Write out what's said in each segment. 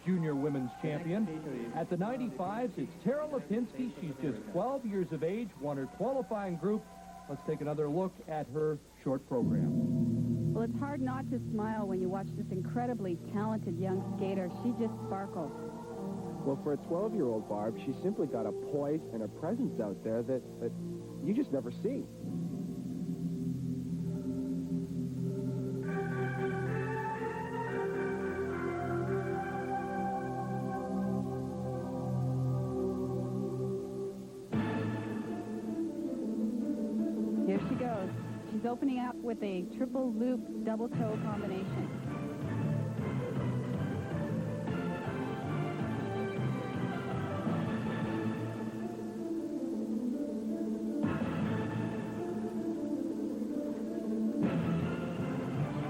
junior women's champion. At the 95s, it's Tara Lipinski. She's just 12 years of age, won her qualifying group. Let's take another look at her short program. Well, it's hard not to smile when you watch this incredibly talented young skater. She just sparkles. Well, for a 12-year-old, Barb, she's simply got a poise and a presence out there that you just never see. Here she goes. She's opening up with a triple loop double toe combination.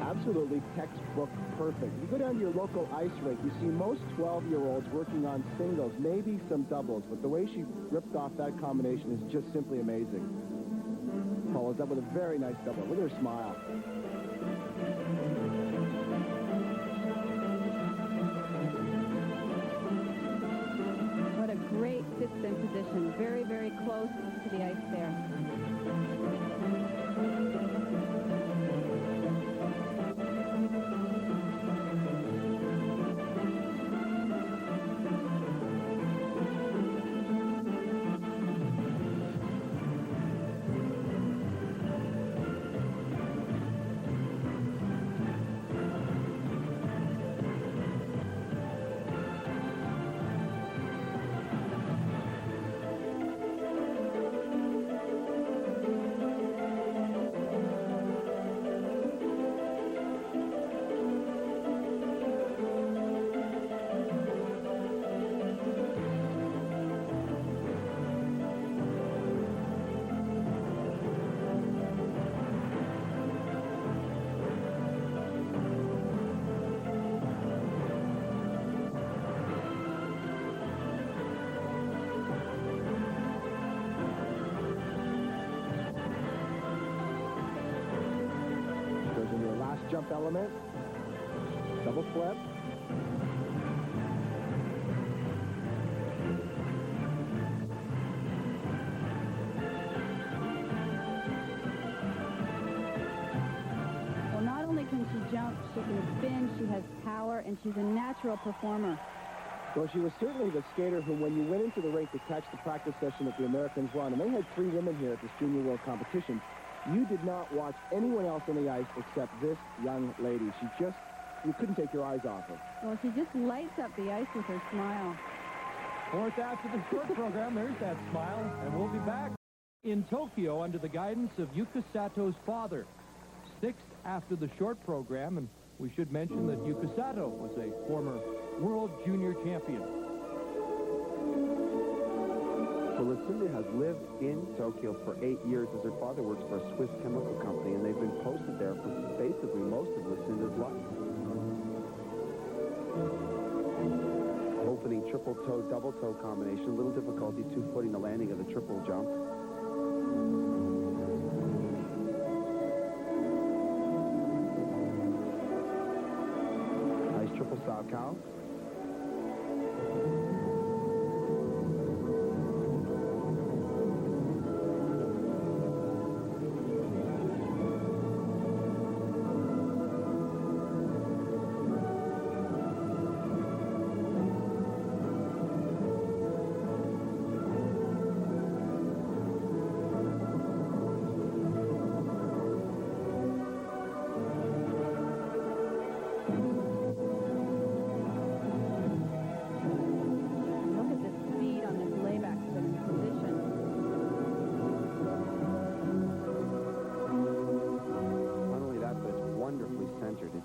Absolutely textbook perfect. You go down to your local ice rink, you see most 12-year-olds working on singles, maybe some doubles, but the way she ripped off that combination is just simply amazing. Follows up with a very nice double. Look at her smile. What a great sit-spin position. Very, very close to the ice there. Jump element, double flip. Well, not only can she jump, she can spin, she has power, and she's a natural performer. Well, she was certainly the skater who, when you went into the rink to catch the practice session that the Americans run, and they had 3 women here at this Junior World Competition, you did not watch anyone else on the ice except this young lady. You couldn't take your eyes off her. Well, she just lights up the ice with her smile. Fourth after the short program, there's that smile, and we'll be back in Tokyo under the guidance of Yuka Sato's father. 6th after the short program, and we should mention that Yuka Sato was a former world junior champion. Well, Lucinda has lived in Tokyo for 8 years as her father works for a Swiss chemical company, and they've been posted there for basically most of Lucinda's life. Opening triple toe, double toe combination, a little difficulty two-footing the landing of the triple jump. Nice triple sow cow.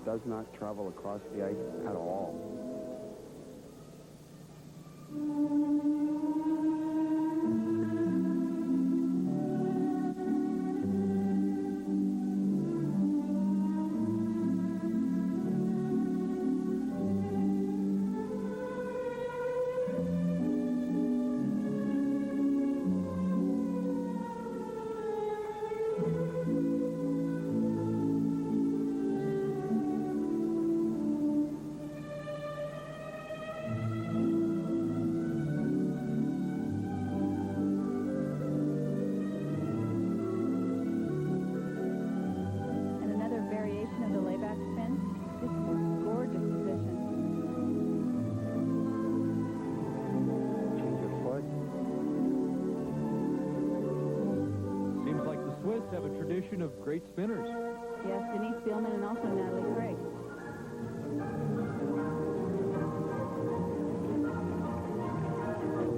Does not travel across the ice at all. have a tradition of great spinners. Yes, Denise Spielman and also Natalie Craig.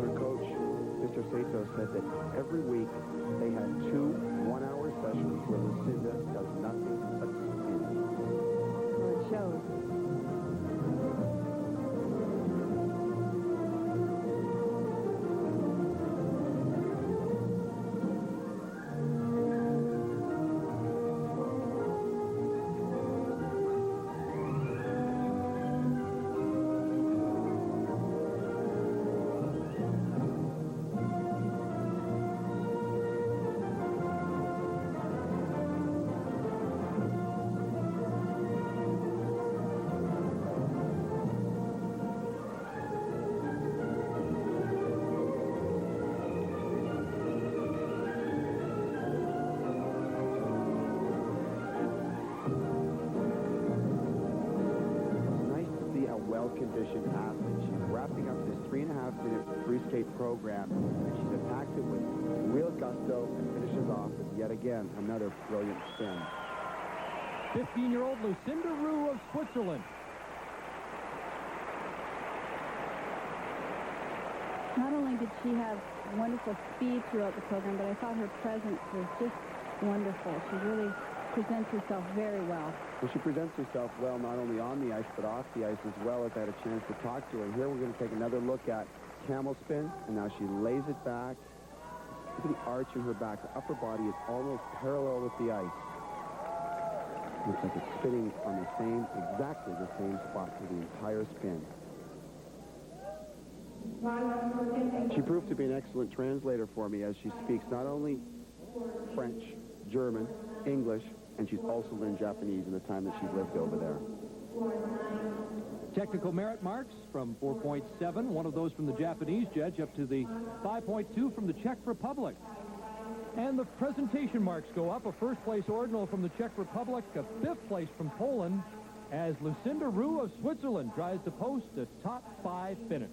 Her coach, Mr. Sato, said that every week they have 2 one-hour sessions where Lucinda does nothing but spin. Well, it shows. Well-conditioned athlete. She's wrapping up this 3.5-minute free-skate program, and she's attacked it with real gusto and finishes off with yet again another brilliant spin. 15-year-old Lucinda Roux of Switzerland. Not only did she have wonderful speed throughout the program, but I thought her presence was just wonderful. She really presents herself very well. Well, she presents herself well not only on the ice, but off the ice as well, as I had a chance to talk to her. Here we're going to take another look at camel spin, and now she lays it back. Look at the arch in her back. Her upper body is almost parallel with the ice. Looks like it's spinning on exactly the same spot for the entire spin. She proved to be an excellent translator for me as she speaks not only French, German, English, and she's also learned Japanese in the time that she's lived over there. Technical merit marks from 4.7, one of those from the Japanese judge, up to the 5.2 from the Czech Republic. And the presentation marks go up. A first-place ordinal from the Czech Republic, a 5th place from Poland, as Lucinda Roux of Switzerland tries to post a top 5 finish.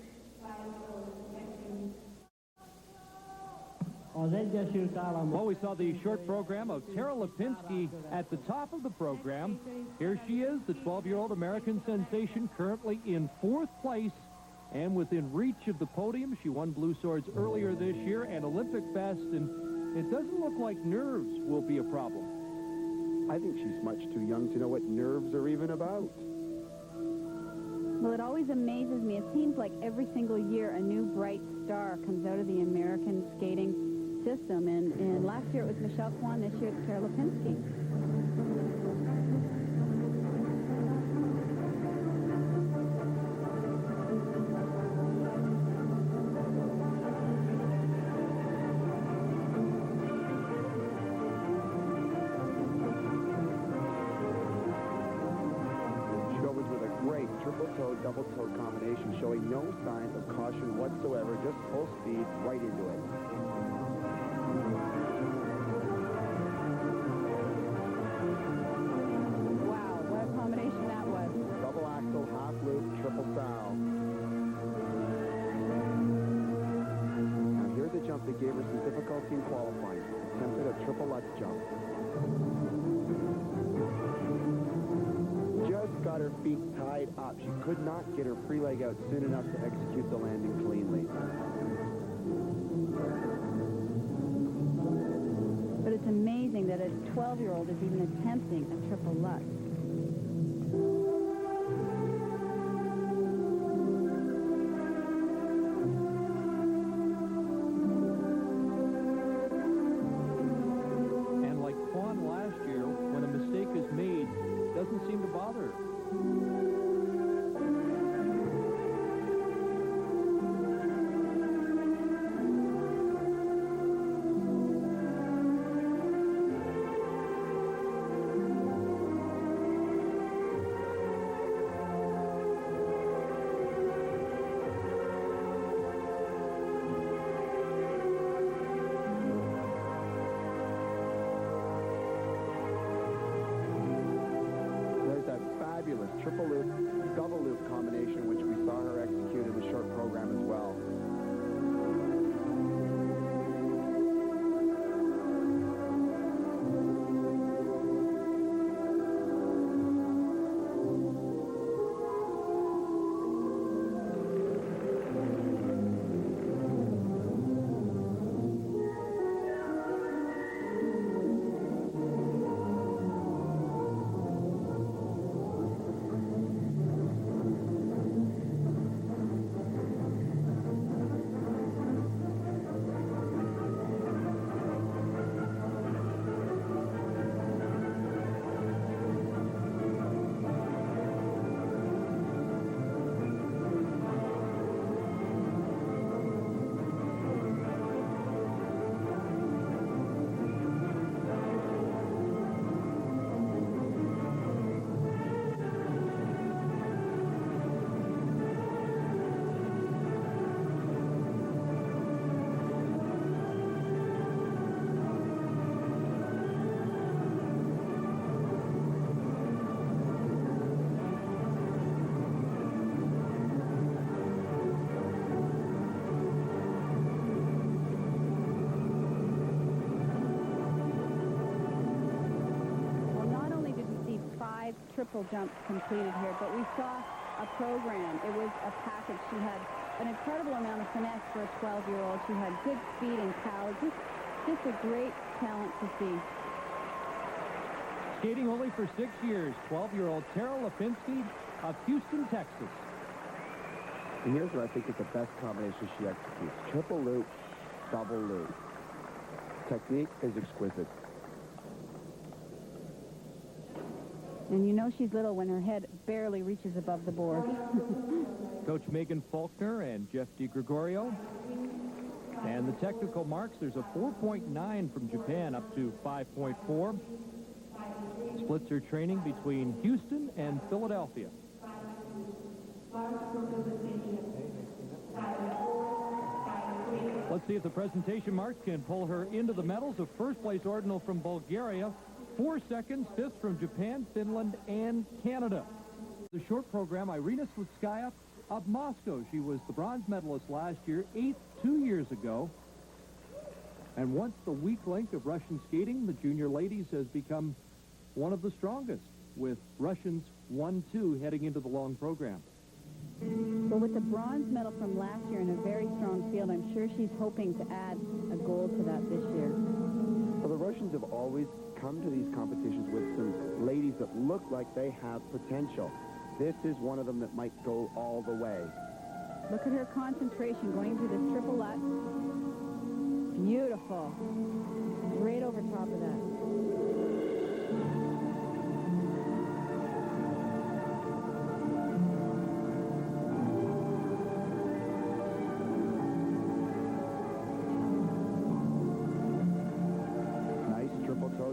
Well, we saw the short program of Tara Lipinski at the top of the program. Here she is, the 12-year-old American sensation, currently in 4th place and within reach of the podium. She won Blue Swords earlier this year and Olympic best, and it doesn't look like nerves will be a problem. I think she's much too young to know what nerves are even about. Well, it always amazes me. It seems like every single year a new bright star comes out of the American skating system, and last year it was Michelle Kwan, this year it's Tara Lipinski. She opens with a great triple-toe, double-toe combination, showing no signs of caution whatsoever, just full speed right into it. Wow, what a combination that was. Double axel, half loop, triple sow. Now here's a jump that gave her some difficulty in qualifying. Attempted a triple Lutz jump. Just got her feet tied up. She could not get her free leg out soon enough to execute the landing cleanly. But it's amazing that a 12-year-old is even attempting a triple Lutz. And like Kwan last year, when a mistake is made, it doesn't seem to bother her. triple jumps completed here, but we saw a program. It was a package. She had an incredible amount of finesse for a 12-year-old. She had good speed and power. Just a great talent to see. Skating only for 6 years, 12-year-old Tara Lipinski of Houston, Texas. And here's what I think is the best combination she executes. Triple loop, double loop. Technique is exquisite. And you know she's little when her head barely reaches above the board. Coach Megan Faulkner and Jeff DiGregorio. And the technical marks, there's a 4.9 from Japan up to 5.4. Splits her training between Houston and Philadelphia. Let's see if the presentation marks can pull her into the medals. A first-place ordinal from Bulgaria, 4 seconds, 5th from Japan, Finland, and Canada. The short program, Irina Slutskaya of Moscow. She was the bronze medalist last year, 8th 2 years ago. And once the weak link of Russian skating, the junior ladies has become one of the strongest, with Russians 1-2 heading into the long program. Well, with the bronze medal from last year and a very strong field, I'm sure she's hoping to add a gold to that this year. Well, the Russians have always come to these competitions with some ladies that look like they have potential. This is one of them that might go all the way. Look at her concentration going through this triple Lutz. Beautiful. Right over top of that.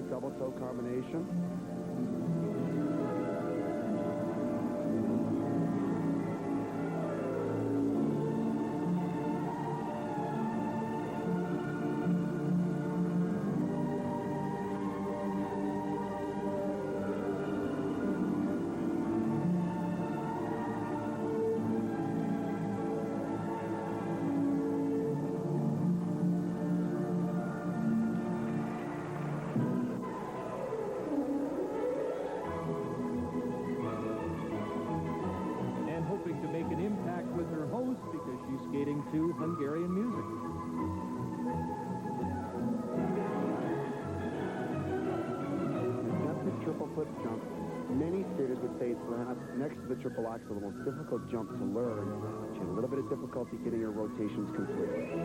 Double toe combination. To make an impact with her host because she's skating to Hungarian music. That's a triple foot jump. Many skaters would say it's perhaps next to the triple axel the most difficult jump to learn. She had a little bit of difficulty getting her rotations complete.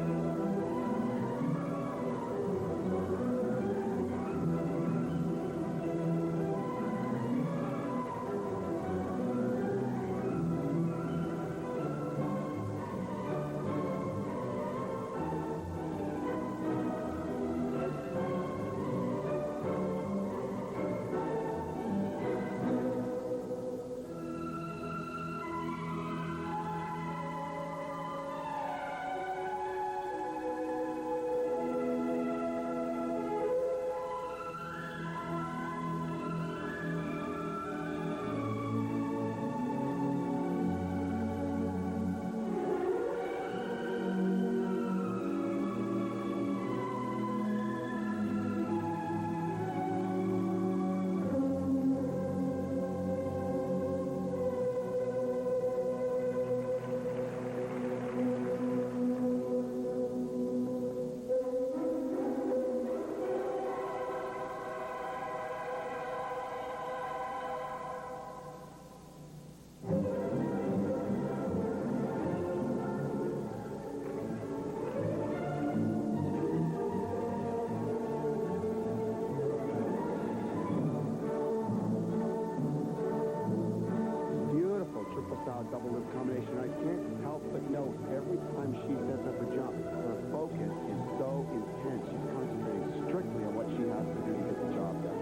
Double loop combination. I can't help but note every time she sets up a jump, her focus is so intense. She's concentrating strictly on what she has to do to get the job done.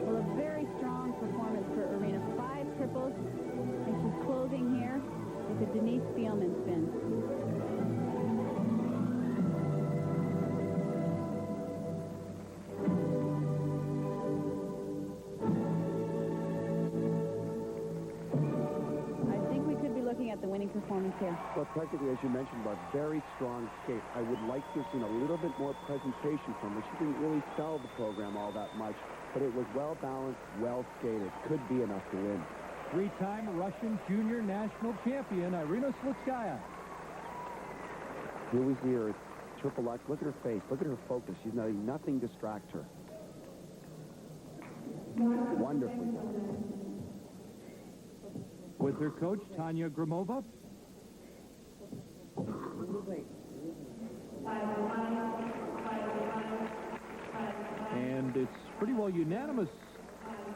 Well, a very strong performance for Irina. 5 triples, and she's closing here with a Denise Spielman spin. At the winning outstanding performance here. Well, technically, as you mentioned, a very strong skate. I would like to have seen a little bit more presentation from her. She didn't really sell the program all that much, but it was well-balanced, well-skated. Could be enough to win. Three-time Russian junior national champion, Irina Slutskaya. Here we see her triple X. Look at her face. Look at her focus. She's letting nothing distract her. Wonderfully done. With her coach, Tanya Grimova. And it's pretty well unanimous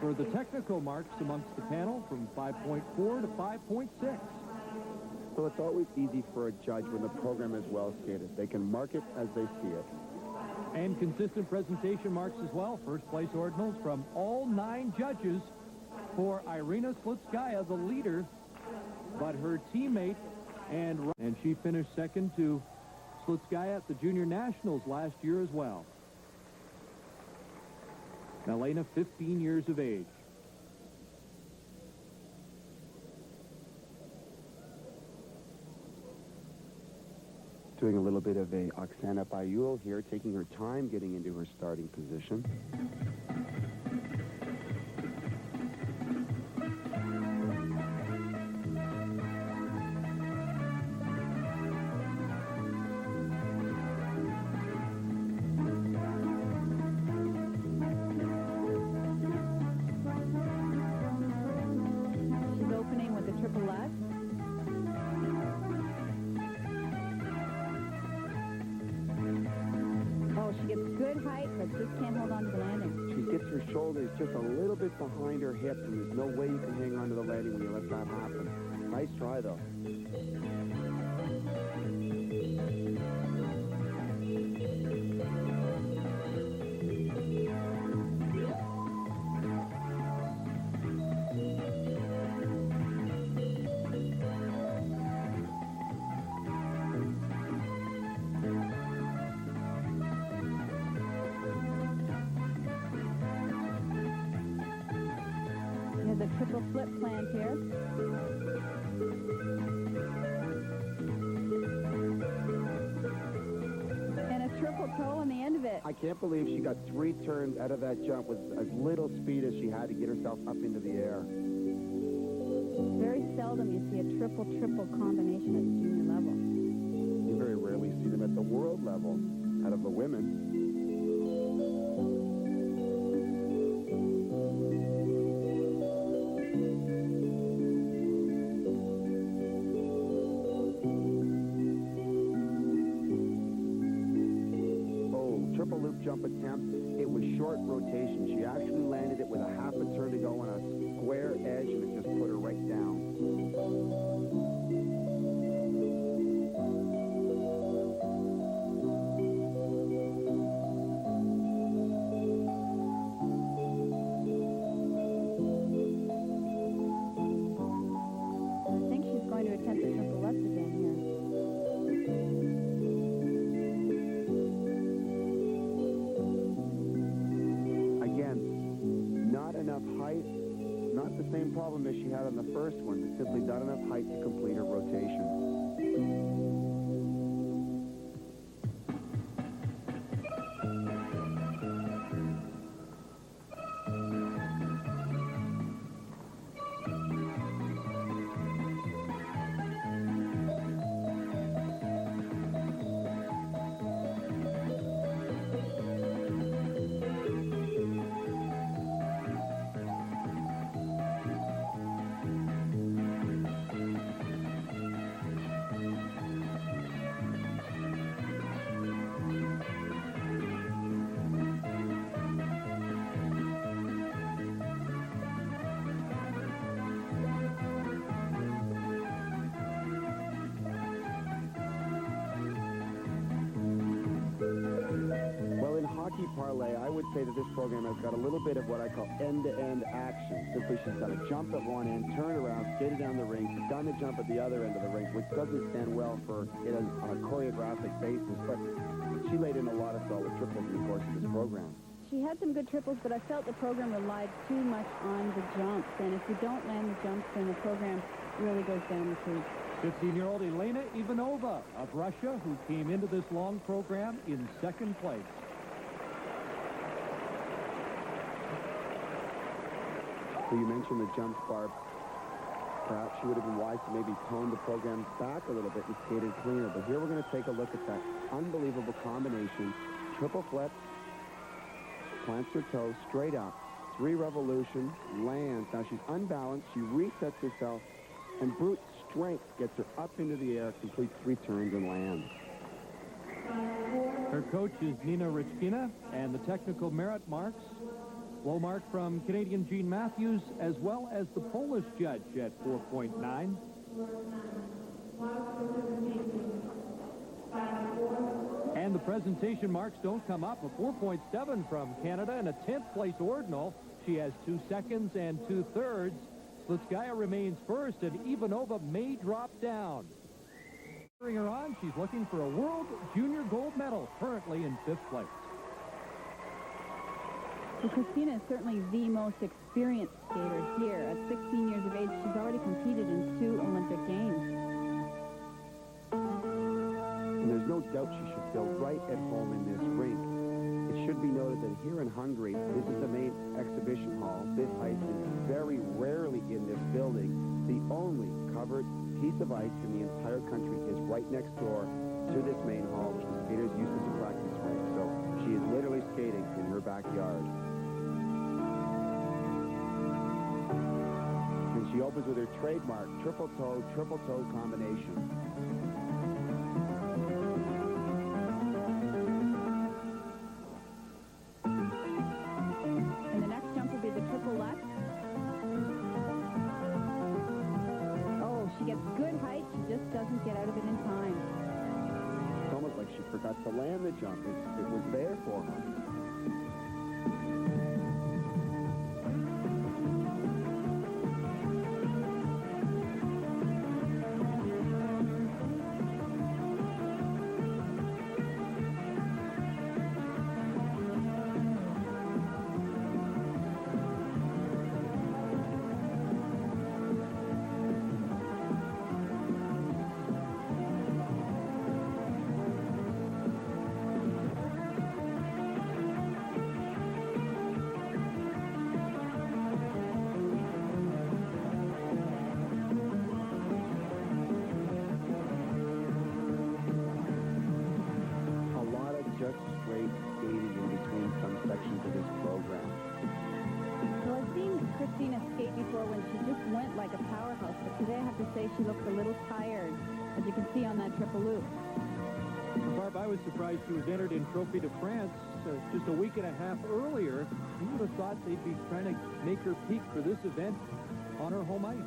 for the technical marks amongst the panel from 5.4 to 5.6. So it's always easy for a judge when the program is well skated. They can mark it as they see it. And consistent presentation marks as well. First place ordinals from all 9 judges for Irina Slutskaya, the leader, but her teammate, and she finished second to Slutskaya at the Junior Nationals last year as well. Elena, 15 years of age. Doing a little bit of a Oksana Bayul here, taking her time getting into her starting position. She's opening with the triple X. She gets good height, but just can't hold on to the landing. She gets her shoulders just a little bit behind her hips, and there's no way you can hang on to the landing when you let that happen. Nice try, though. There's a triple flip planned here. And a triple toe on the end of it. I can't believe she got 3 turns out of that jump with as little speed as she had to get herself up into the air. Very seldom you see a triple-triple combination at the junior level. You very rarely see them at the world level out of the women. Triple loop jump attempt. It was short rotation. She actually landed it with a half a turn to go on a square edge, and it just put her right down. I think she's going to attempt the triple left again here. Height, not the same problem as she had on the first one, but simply not enough height to complete her rotation. Parlay, I would say that this program has got a little bit of what I call end-to-end action. Simply she's got a jump at one end, turn around, skated down the rink, done the jump at the other end of the rink, which doesn't stand well for it on a choreographic basis, but she laid in a lot of solid triples in the course of this program. She had some good triples, but I felt the program relied too much on the jumps, and if you don't land the jumps, then the program really goes down the tube. 15-year-old Elena Ivanova of Russia, who came into this long program in second place. So you mentioned the jumps, Barb. Perhaps she would have been wise to maybe tone the program back a little bit and skated cleaner. But here we're going to take a look at that unbelievable combination. Triple flip, plants her toe straight up, 3 revolutions, lands. Now she's unbalanced. She resets herself, and brute strength gets her up into the air, completes 3 turns, and lands. Her coach is Nina Richkina, and the technical merit marks. Low mark from Canadian Gene Matthews, as well as the Polish judge at 4.9. And the presentation marks don't come up. A 4.7 from Canada and a 10th place ordinal. She has 2 seconds and 2 thirds. Slutskaya remains first, and Ivanova may drop down. Cheering her on, she's looking for a World Junior gold medal, currently in 5th place. Well, Christina is certainly the most experienced skater here. At 16 years of age, she's already competed in 2 Olympic Games. And there's no doubt she should feel right at home in this rink. It should be noted that here in Hungary, this is the main exhibition hall. This ice is very rarely in this building. The only covered piece of ice in the entire country is right next door to this main hall, which the skaters use as a practice rink. So she is literally skating in her backyard. And she opens with her trademark triple toe combination. And the next jump will be the triple left. Oh, she gets good height. She just doesn't get out of it in time. It's almost like she forgot to land the jump. It was there for her. Christina skate before when she just went like a powerhouse, but today I have to say she looked a little tired, as you can see on that triple loop. Barb, I was surprised she was entered in Trophy de France just a week and a half earlier. Who would have thought they'd be trying to make her peak for this event on her home ice?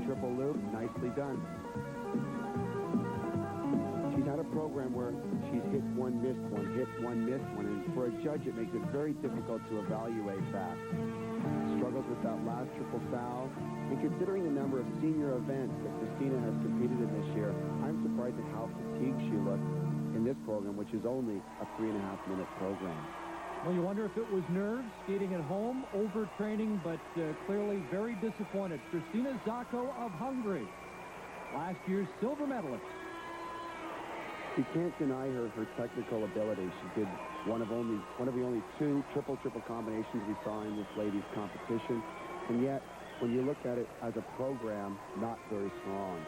Triple loop, nicely done. She's had a program where she's hit one, missed one, hit one, missed one, and for a judge it makes it very difficult to evaluate that. Struggles with that last triple foul, and considering the number of senior events that Christina has competed in this year, I'm surprised at how fatigued she looked in this program, which is only a 3.5-minute program. Well, you wonder if it was nerves, skating at home, overtraining, but clearly very disappointed. Christina Zako of Hungary. last year's silver medalist. You can't deny her technical ability. She did one of the only two triple combinations we saw in this ladies' competition, and yet when you look at it as a program, not very strong.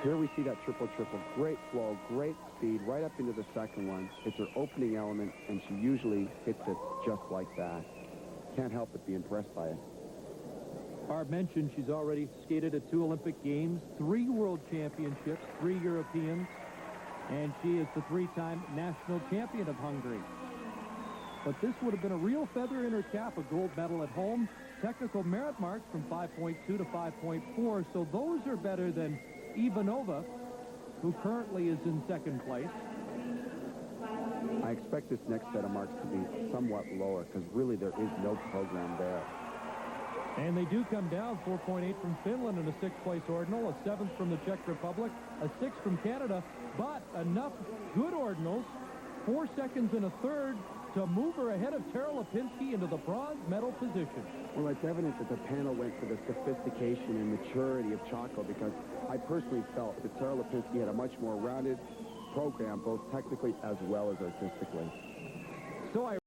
Here we see that triple, great flow, great speed, right up into the second one. It's her opening element, and she usually hits it just like that. Can't help but be impressed by it. Barb mentioned she's already skated at 2 Olympic Games, 3 World Championships, 3 Europeans, and she is the 3-time national champion of Hungary. But this would have been a real feather in her cap, a gold medal at home. Technical merit marks from 5.2 to 5.4, so those are better than Ivanova, who currently is in second place. I expect this next set of marks to be somewhat lower because really there is no program there. And they do come down 4.8 from Finland in a 6th-place ordinal, a 7th from the Czech Republic, a 6th from Canada, but enough good ordinals, 4 seconds and a third, to move her ahead of Tara Lipinski into the bronze medal position. Well, it's evident that the panel went for the sophistication and maturity of Choco, because I personally felt that Tara Lipinski had a much more rounded program, both technically as well as artistically. So I